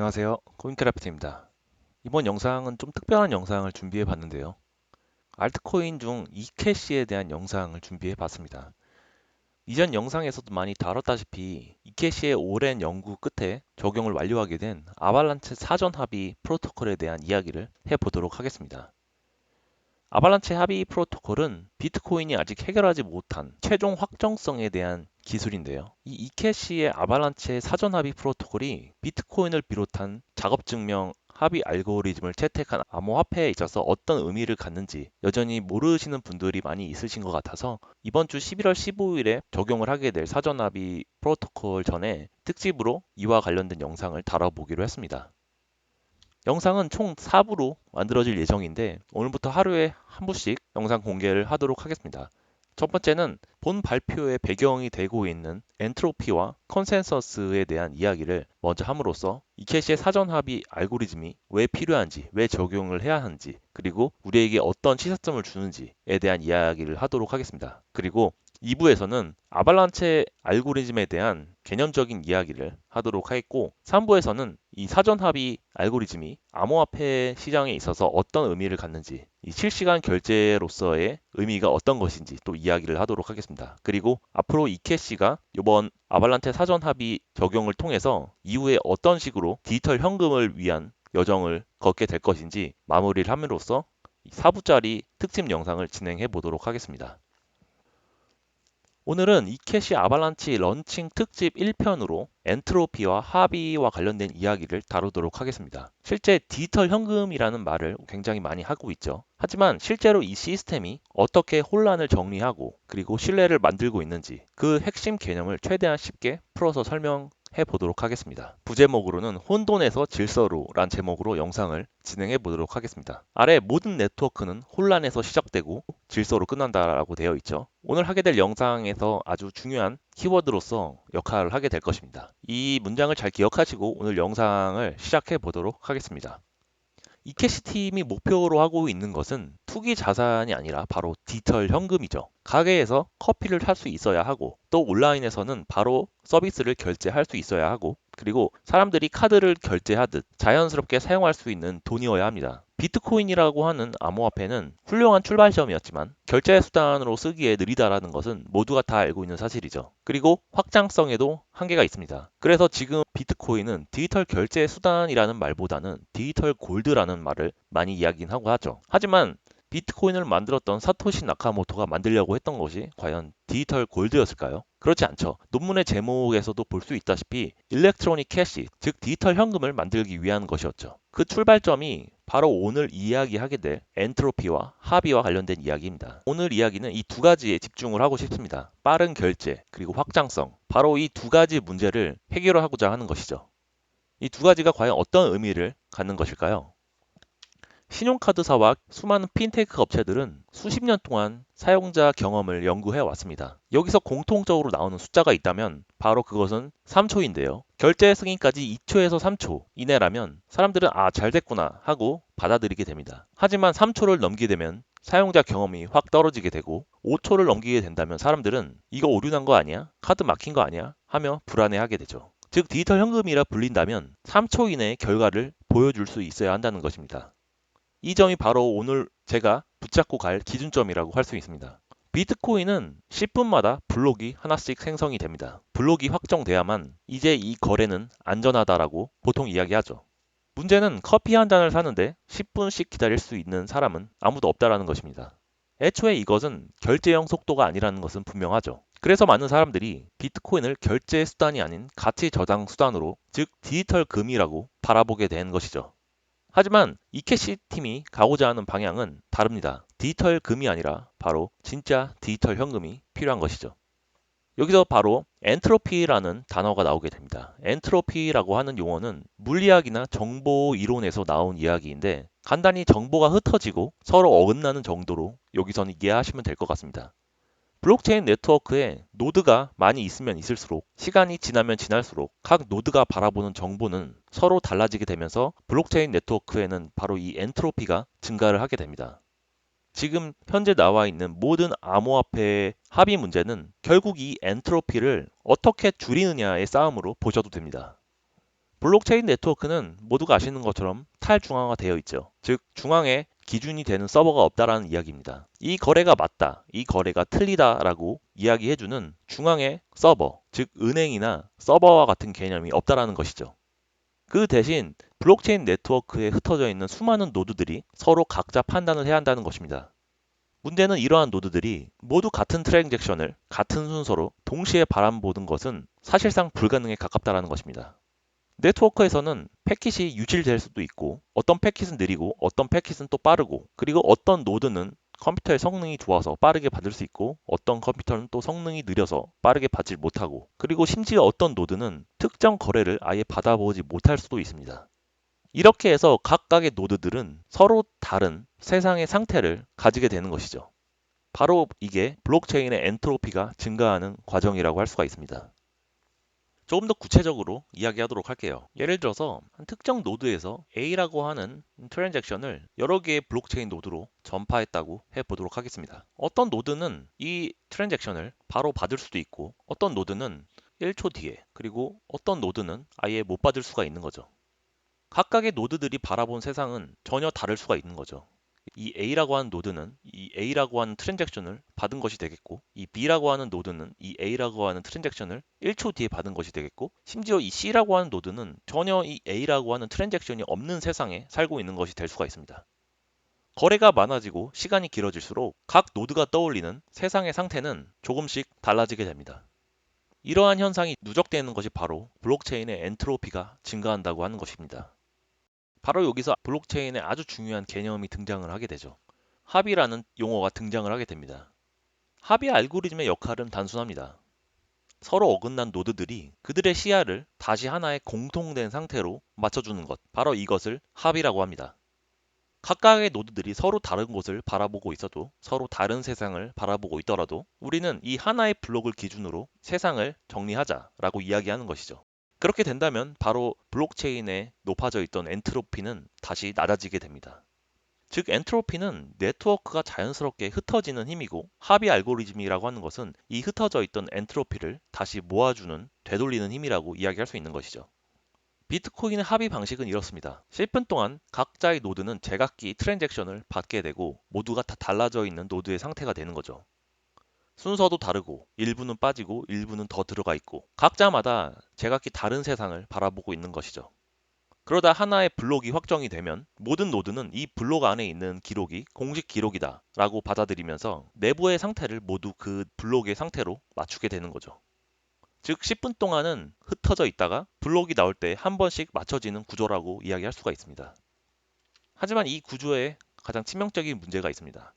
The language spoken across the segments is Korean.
안녕하세요. 코인크래프트입니다. 이번 영상은 좀 특별한 영상을 준비해 봤는데요. 알트코인 중 이캐시에 대한 영상을 준비해 봤습니다. 이전 영상에서도 많이 다뤘다시피 이캐시의 오랜 연구 끝에 적용을 완료하게 된 아발란체 사전 합의 프로토콜에 대한 이야기를 해보도록 하겠습니다. 아발란체 합의 프로토콜은 비트코인이 아직 해결하지 못한 최종 확정성에 대한 기술인데요. 이 이캐시의 아발란체 사전 합의 프로토콜이 비트코인을 비롯한 작업 증명 합의 알고리즘을 채택한 암호화폐에 있어서 어떤 의미를 갖는지 여전히 모르시는 분들이 많이 있으신 것 같아서 이번 주 11월 15일에 적용을 하게 될 사전 합의 프로토콜 전에 특집으로 이와 관련된 영상을 다뤄보기로 했습니다. 영상은 총 4부로 만들어질 예정인데 오늘부터 하루에 한 부씩 영상 공개를 하도록 하겠습니다. 첫 번째는 본 발표의 배경이 되고 있는 엔트로피와 컨센서스에 대한 이야기를 먼저 함으로써 이캐시의 사전 합의 알고리즘이 왜 필요한지, 왜 적용을 해야 하는지, 그리고 우리에게 어떤 시사점을 주는지에 대한 이야기를 하도록 하겠습니다. 그리고 2부에서는 아발란체 알고리즘에 대한 개념적인 이야기를 하도록 하겠고 3부에서는 이 사전 합의 알고리즘이 암호화폐 시장에 있어서 어떤 의미를 갖는지 이 실시간 결제로서의 의미가 어떤 것인지 또 이야기를 하도록 하겠습니다. 그리고 앞으로 이캐시가 이번 아발란체 사전 합의 적용을 통해서 이후에 어떤 식으로 디지털 현금을 위한 여정을 걷게 될 것인지 마무리를 함으로써 4부짜리 특집 영상을 진행해 보도록 하겠습니다. 오늘은 이캐시 아발란치 런칭 특집 1편으로 엔트로피와 합의와 관련된 이야기를 다루도록 하겠습니다. 실제 디지털 현금이라는 말을 굉장히 많이 하고 있죠. 하지만 실제로 이 시스템이 어떻게 혼란을 정리하고 그리고 신뢰를 만들고 있는지 그 핵심 개념을 최대한 쉽게 풀어서 설명해 보도록 하겠습니다. 부제목으로는 혼돈에서 질서로 란 제목으로 영상을 진행해 보도록 하겠습니다. 아래 모든 네트워크는 혼란에서 시작되고 질서로 끝난다라고 되어 있죠. 오늘 하게 될 영상에서 아주 중요한 키워드로서 역할을 하게 될 것입니다. 이 문장을 잘 기억하시고 오늘 영상을 시작해 보도록 하겠습니다. 이캐시 팀이 목표로 하고 있는 것은 투기 자산이 아니라 바로 디지털 현금이죠. 가게에서 커피를 살 수 있어야 하고 또 온라인에서는 바로 서비스를 결제할 수 있어야 하고 그리고 사람들이 카드를 결제하듯 자연스럽게 사용할 수 있는 돈이어야 합니다. 비트코인이라고 하는 암호화폐는 훌륭한 출발점이었지만 결제 수단으로 쓰기에 느리다라는 것은 모두가 다 알고 있는 사실이죠. 그리고 확장성에도 한계가 있습니다. 그래서 지금 비트코인은 디지털 결제 수단이라는 말보다는 디지털 골드라는 말을 많이 이야기는 하고 하죠. 하지만 비트코인을 만들었던 사토시 나카모토가 만들려고 했던 것이 과연 디지털 골드였을까요? 그렇지 않죠. 논문의 제목에서도 볼 수 있다시피 일렉트로닉 캐시, 즉 디지털 현금을 만들기 위한 것이었죠. 그 출발점이 바로 오늘 이야기하게 될 엔트로피와 합의와 관련된 이야기입니다. 오늘 이야기는 이 두 가지에 집중을 하고 싶습니다. 빠른 결제, 그리고 확장성. 바로 이 두 가지 문제를 해결하고자 하는 것이죠. 이 두 가지가 과연 어떤 의미를 갖는 것일까요? 신용카드사와 수많은 핀테크 업체들은 수십 년 동안 사용자 경험을 연구해 왔습니다. 여기서 공통적으로 나오는 숫자가 있다면 바로 그것은 3초인데요. 결제 승인까지 2초에서 3초 이내라면 사람들은 잘 됐구나 하고 받아들이게 됩니다. 하지만 3초를 넘기게 되면 사용자 경험이 확 떨어지게 되고 5초를 넘기게 된다면 사람들은 이거 오류 난 거 아니야? 카드 막힌 거 아니야? 하며 불안해하게 되죠. 즉 디지털 현금이라 불린다면 3초 이내의 결과를 보여줄 수 있어야 한다는 것입니다. 이 점이 바로 오늘 제가 붙잡고 갈 기준점이라고 할 수 있습니다. 비트코인은 10분마다 블록이 하나씩 생성이 됩니다. 블록이 확정돼야만 이제 이 거래는 안전하다라고 보통 이야기하죠. 문제는 커피 한 잔을 사는데 10분씩 기다릴 수 있는 사람은 아무도 없다라는 것입니다. 애초에 이것은 결제형 속도가 아니라는 것은 분명하죠. 그래서 많은 사람들이 비트코인을 결제 수단이 아닌 가치 저장 수단으로, 즉 디지털 금이라고 바라보게 된 것이죠. 하지만 이캐시 팀이 가고자 하는 방향은 다릅니다. 디지털 금이 아니라 바로 진짜 디지털 현금이 필요한 것이죠. 여기서 바로 엔트로피라는 단어가 나오게 됩니다. 엔트로피라고 하는 용어는 물리학이나 정보 이론에서 나온 이야기인데 간단히 정보가 흩어지고 서로 어긋나는 정도로 여기서는 이해하시면 될 것 같습니다. 블록체인 네트워크에 노드가 많이 있으면 있을수록 시간이 지나면 지날수록 각 노드가 바라보는 정보는 서로 달라지게 되면서 블록체인 네트워크에는 바로 이 엔트로피가 증가를 하게 됩니다. 지금 현재 나와 있는 모든 암호화폐의 합의 문제는 결국 이 엔트로피를 어떻게 줄이느냐의 싸움으로 보셔도 됩니다. 블록체인 네트워크는 모두가 아시는 것처럼 탈중앙화되어 있죠. 즉 중앙에 기준이 되는 서버가 없다라는 이야기입니다. 이 거래가 맞다, 이 거래가 틀리다라고 이야기해주는 중앙의 서버, 즉 은행이나 서버와 같은 개념이 없다라는 것이죠. 그 대신 블록체인 네트워크에 흩어져 있는 수많은 노드들이 서로 각자 판단을 해야 한다는 것입니다. 문제는 이러한 노드들이 모두 같은 트랜잭션을 같은 순서로 동시에 바라보는 것은 사실상 불가능에 가깝다는 것입니다. 네트워크에서는 패킷이 유실될 수도 있고 어떤 패킷은 느리고 어떤 패킷은 또 빠르고 그리고 어떤 노드는 컴퓨터의 성능이 좋아서 빠르게 받을 수 있고 어떤 컴퓨터는 또 성능이 느려서 빠르게 받질 못하고 그리고 심지어 어떤 노드는 특정 거래를 아예 받아보지 못할 수도 있습니다. 이렇게 해서 각각의 노드들은 서로 다른 세상의 상태를 가지게 되는 것이죠. 바로 이게 블록체인의 엔트로피가 증가하는 과정이라고 할 수가 있습니다. 조금 더 구체적으로 이야기하도록 할게요. 예를 들어서 한 특정 노드에서 A라고 하는 트랜잭션을 여러 개의 블록체인 노드로 전파했다고 해보도록 하겠습니다. 어떤 노드는 이 트랜잭션을 바로 받을 수도 있고 어떤 노드는 1초 뒤에 그리고 어떤 노드는 아예 못 받을 수가 있는 거죠. 각각의 노드들이 바라본 세상은 전혀 다를 수가 있는 거죠. 이 A라고 하는 노드는 이 A라고 하는 트랜잭션을 받은 것이 되겠고 이 B라고 하는 노드는 이 A라고 하는 트랜잭션을 1초 뒤에 받은 것이 되겠고 심지어 이 C라고 하는 노드는 전혀 이 A라고 하는 트랜잭션이 없는 세상에 살고 있는 것이 될 수가 있습니다. 거래가 많아지고 시간이 길어질수록 각 노드가 떠올리는 세상의 상태는 조금씩 달라지게 됩니다. 이러한 현상이 누적되는 것이 바로 블록체인의 엔트로피가 증가한다고 하는 것입니다. 바로 여기서 블록체인의 아주 중요한 개념이 등장을 하게 되죠. 합의라는 용어가 등장을 하게 됩니다. 합의 알고리즘의 역할은 단순합니다. 서로 어긋난 노드들이 그들의 시야를 다시 하나의 공통된 상태로 맞춰주는 것, 바로 이것을 합의라고 합니다. 각각의 노드들이 서로 다른 곳을 바라보고 있어도 서로 다른 세상을 바라보고 있더라도 우리는 이 하나의 블록을 기준으로 세상을 정리하자라고 이야기하는 것이죠. 그렇게 된다면 바로 블록체인에 높아져 있던 엔트로피는 다시 낮아지게 됩니다. 즉 엔트로피는 네트워크가 자연스럽게 흩어지는 힘이고 합의 알고리즘이라고 하는 것은 이 흩어져 있던 엔트로피를 다시 모아주는 되돌리는 힘이라고 이야기할 수 있는 것이죠. 비트코인의 합의 방식은 이렇습니다. 10분 동안 각자의 노드는 제각기 트랜잭션을 받게 되고 모두가 다 달라져 있는 노드의 상태가 되는 거죠. 순서도 다르고 일부는 빠지고 일부는 더 들어가 있고 각자마다 제각기 다른 세상을 바라보고 있는 것이죠. 그러다 하나의 블록이 확정이 되면 모든 노드는 이 블록 안에 있는 기록이 공식 기록이다 라고 받아들이면서 내부의 상태를 모두 그 블록의 상태로 맞추게 되는 거죠. 즉 10분 동안은 흩어져 있다가 블록이 나올 때 한 번씩 맞춰지는 구조라고 이야기할 수가 있습니다. 하지만 이 구조에 가장 치명적인 문제가 있습니다.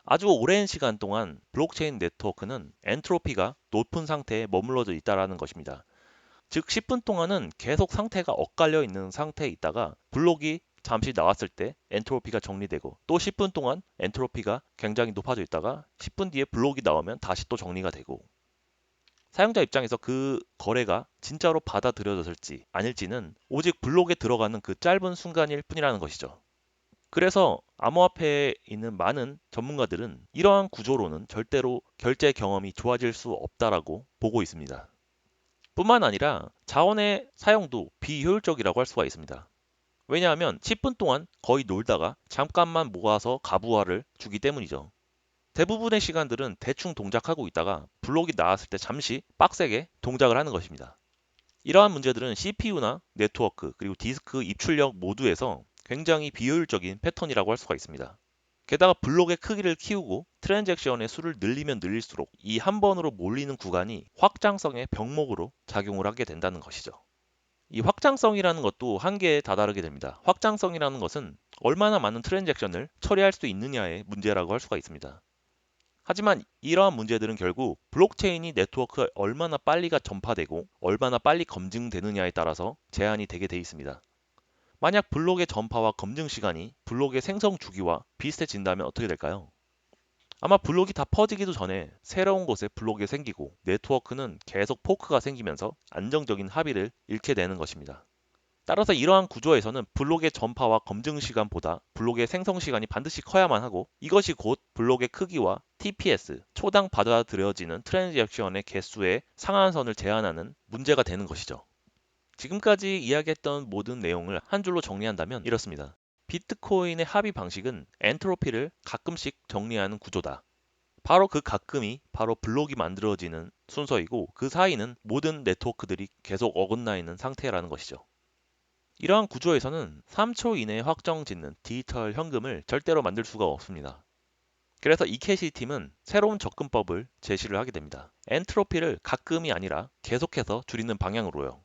아주 오랜 시간 동안 블록체인 네트워크는 엔트로피가 높은 상태에 머물러져 있다는 것입니다. 즉 10분 동안은 계속 상태가 엇갈려 있는 상태에 있다가 블록이 잠시 나왔을 때 엔트로피가 정리되고 또 10분 동안 엔트로피가 굉장히 높아져 있다가 10분 뒤에 블록이 나오면 다시 또 정리가 되고 사용자 입장에서 그 거래가 진짜로 받아들여졌을지 아닐지는 오직 블록에 들어가는 그 짧은 순간일 뿐이라는 것이죠. 그래서 암호화폐에 있는 많은 전문가들은 이러한 구조로는 절대로 결제 경험이 좋아질 수 없다라고 보고 있습니다. 뿐만 아니라 자원의 사용도 비효율적이라고 할 수가 있습니다. 왜냐하면 10분 동안 거의 놀다가 잠깐만 모아서 가부화를 주기 때문이죠. 대부분의 시간들은 대충 동작하고 있다가 블록이 나왔을 때 잠시 빡세게 동작을 하는 것입니다. 이러한 문제들은 CPU나 네트워크 그리고 디스크 입출력 모두에서 굉장히 비효율적인 패턴이라고 할 수가 있습니다. 게다가 블록의 크기를 키우고 트랜잭션의 수를 늘리면 늘릴수록 이 한 번으로 몰리는 구간이 확장성의 병목으로 작용을 하게 된다는 것이죠. 이 확장성이라는 것도 한계에 다다르게 됩니다. 확장성이라는 것은 얼마나 많은 트랜잭션을 처리할 수 있느냐의 문제라고 할 수가 있습니다. 하지만 이러한 문제들은 결국 블록체인이 네트워크에 얼마나 빨리가 전파되고 얼마나 빨리 검증되느냐에 따라서 제한이 되게 돼 있습니다. 만약 블록의 전파와 검증 시간이 블록의 생성 주기와 비슷해진다면 어떻게 될까요? 아마 블록이 다 퍼지기도 전에 새로운 곳에 블록이 생기고 네트워크는 계속 포크가 생기면서 안정적인 합의를 잃게 되는 것입니다. 따라서 이러한 구조에서는 블록의 전파와 검증 시간보다 블록의 생성 시간이 반드시 커야만 하고 이것이 곧 블록의 크기와 TPS, 초당 받아들여지는 트랜잭션의 개수의 상한선을 제한하는 문제가 되는 것이죠. 지금까지 이야기했던 모든 내용을 한 줄로 정리한다면 이렇습니다. 비트코인의 합의 방식은 엔트로피를 가끔씩 정리하는 구조다. 바로 그 가끔이 바로 블록이 만들어지는 순서이고 그 사이는 모든 네트워크들이 계속 어긋나 있는 상태라는 것이죠. 이러한 구조에서는 3초 이내에 확정 짓는 디지털 현금을 절대로 만들 수가 없습니다. 그래서 이케시 팀은 새로운 접근법을 제시를 하게 됩니다. 엔트로피를 가끔이 아니라 계속해서 줄이는 방향으로요.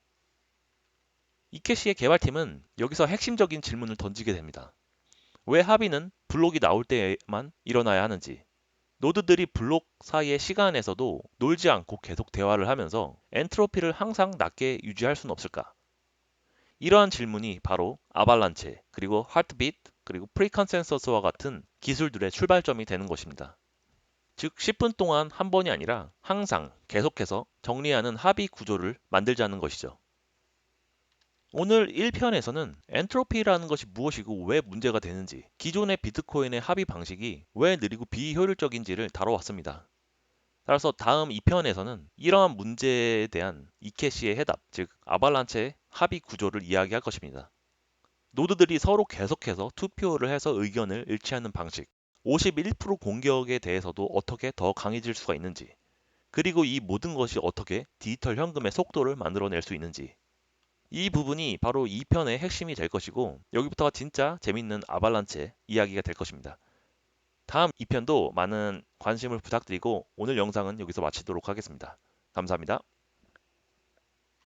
이케시의 개발팀은 여기서 핵심적인 질문을 던지게 됩니다. 왜 합의는 블록이 나올 때에만 일어나야 하는지, 노드들이 블록 사이의 시간에서도 놀지 않고 계속 대화를 하면서 엔트로피를 항상 낮게 유지할 수는 없을까? 이러한 질문이 바로 아발란체, 그리고 하트비트, 그리고 프리컨센서스와 같은 기술들의 출발점이 되는 것입니다. 즉 10분 동안 한 번이 아니라 항상 계속해서 정리하는 합의 구조를 만들자는 것이죠. 오늘 1편에서는 엔트로피라는 것이 무엇이고 왜 문제가 되는지, 기존의 비트코인의 합의 방식이 왜 느리고 비효율적인지를 다뤄왔습니다. 따라서 다음 2편에서는 이러한 문제에 대한 이케시의 해답, 즉 아발란체의 합의 구조를 이야기할 것입니다. 노드들이 서로 계속해서 투표를 해서 의견을 일치하는 방식, 51% 공격에 대해서도 어떻게 더 강해질 수가 있는지, 그리고 이 모든 것이 어떻게 디지털 현금의 속도를 만들어낼 수 있는지, 이 부분이 바로 2편의 핵심이 될 것이고 여기부터가 진짜 재밌는 아발란체 이야기가 될 것입니다. 다음 2편도 많은 관심을 부탁드리고 오늘 영상은 여기서 마치도록 하겠습니다. 감사합니다.